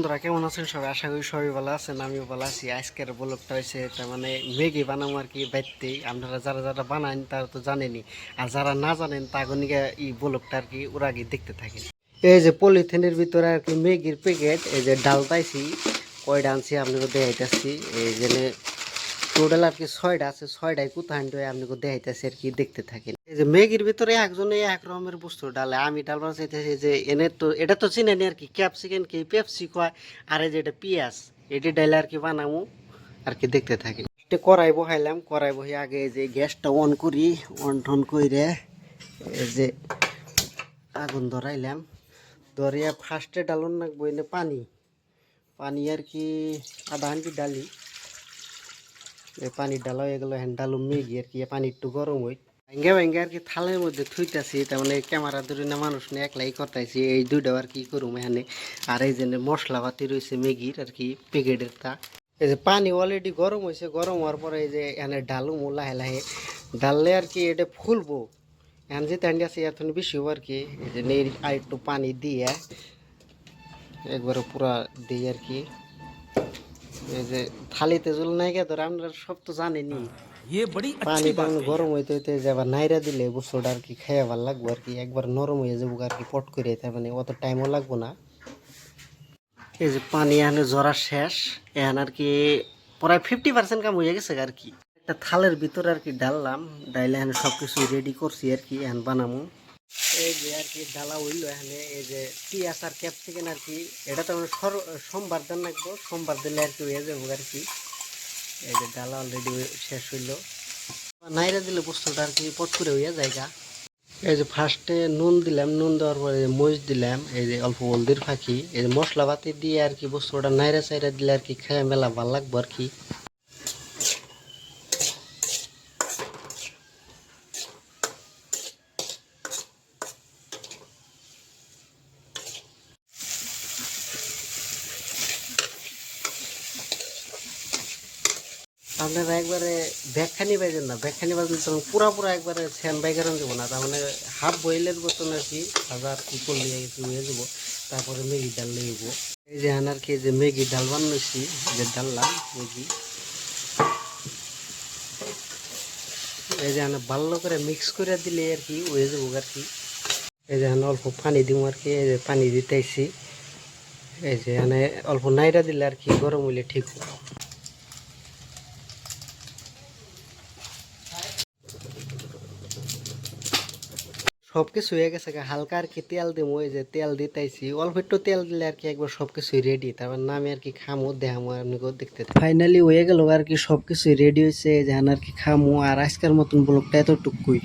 বন্ধুরা কেমন আছেন সবাই? আশা করি সবাই ভালো আছেন, আমিও ভালো আছি। আজকের ব্লগটা হয়েছে তার মানে ম্যাগি বানাবো আর কি বাইতেই। আপনারা যারা যারা বানান তারা তো জানেনই, আর যারা না জানেন তাগনিকে এই ব্লগটা আর কি ওরা আগে দেখতে থাকেন। এই যে পলিথিনের ভিতরে আর কি ম্যাগির প্যাকেট, এই যে ডাল পাইছি কয়টা আনছি আপনাকে দেখাইতেছি। এই যে টোটাল আর কি 6টা আছে, 6টাই কোথায় আপনাকে দেখাইতেছি আর কি, দেখতে থাকেন। এই যে ম্যাগির ভিতরে একজনে এক রকমের বস্তু ডালে, আমি ডালবার চাইতেছি যে এনে তো এটা তো চিনেনি আর কি, ক্যাপসিকান কি পেপসি কয়, আর এই যে এটা পেঁয়াজ, এটি ডাইলে আর কি বানাবো আর কি, দেখতে থাকি। কড়াই বহাইলাম, কড়াই বহি আগে এই যে গ্যাসটা অন করি, অন টন করে এই যে আগুন ধরাইলাম, ধরিয়া ফার্স্টে ডালন রাখবো এনে পানি, পানি আর কি আধা হাঁড়ি ডালি। এই পানি ডালা হয়ে গেল, হ্যান্ড ডালু ম্যাগি আর কি, পানি একটু গরম হই ভেঙ্গে ভেঙ্গে আর কি থালের মধ্যে থুইতেছি। তার মানে ক্যামেরা ধরে না মানুষ নিয়ে একলাই করতেছি, এই দুইটা আর কি করুম এখানে। আর এই যে মশলাপাতি রয়েছে ম্যাগির আর কি প্যাকেটের তা। এই যে পানি অলরেডি গরম হয়েছে, গরম হওয়ার পরে এই যে এখানে ডালুম লাহে লাহে, ডাললে আর কি এটা ফুলবো। এখন যেতে হাঁড়ি আছে এখন বেশি হবো আর কি। এই যে আর একটু পানি দিয়ে একবারে পুরা দিই আর কি। এই যে থালিতে জল নাই গে ধরে, আপনারা সব তো জানেনি। পানি তেমন গরম হইতে হইতে যে আবার নাইরা দিলে বস্তুটা আর কি খাইয়া ভালো লাগবো আর কি, একবার নরম হয়ে যাবো আর কি পট করে, তার মানে অত টাইমও লাগবো না। এই যে পানি এখানে জরা শেষ, এখন আর কি প্রায় 50% কাম হয়ে গেছে আর কি। একটা থালের ভিতরে আর কি ডাললাম, ডাইলে এখানে সব কিছু রেডি করছি আর কি, এখন বানাবো। এই যে আর কি ডালা হইলো এখানে, এই যে পেঁয়াজ আর ক্যাপসিকাম আর কি, এটা তো মানে সোমবার দিন রাখবো, সোমবার দিলে আর কি হয়ে যাবো আর কি। এই যে ডালা অলরেডি শেষ হইলো, নাইরা দিলে বস্তুটা আর কি পট করে হইয়া জায়গা। এই যে ফার্স্টে নুন দিলাম, নুন দেওয়ার পরে মরিচ দিলাম, এই যে অল্প হলদির ফাঁকি, এই যে মশলাপাতি দিয়ে আর কি বস্তুটা নাইরা চাইরা দিলে আর কি খাইয়া মেলা ভালো লাগবো আর কি। আপনারা একবারে ব্যাগখানি বাজেন না, ব্যাগখানি বাজলে তখন পুরা পুরা একবারে ফ্যান বাইকারণ দেবো না, তার মানে হাফ বয়েলের মতন আর কি ভাজা আর কি করলে হয়ে যাবো। তারপরে ম্যাগি ডাল নেব। এই যে আর কি যে ম্যাগি ডাল বানাইছি, যে ডাললাম ম্যাগি, এই যে ভালো করে মিক্স করে দিলে আর কি হয়ে যাবো আর কি। এই যে অল্প পানি দিব আর কি, এই যে পানি দিতেছি। এই যে অল্প নাইরা দিলে আর কি গরম হইলে ঠিক হবে। সবকিছু হয়ে গেছে, হালকা আর কি তেল দিমো, এই যে তেল দিতেছি, অল্প একটু তেল দিলে আর কি একবার সবকিছু রেডি, তারপর নামে আর কি খামো, দেখামো আপনাকেও দেখতে। ফাইনালি হয়ে গেল আর কি, সবকিছু রেডি হয়েছে, যেন আর কি খামো। আর আজকের মতন ব্লগটা এতটুকুই।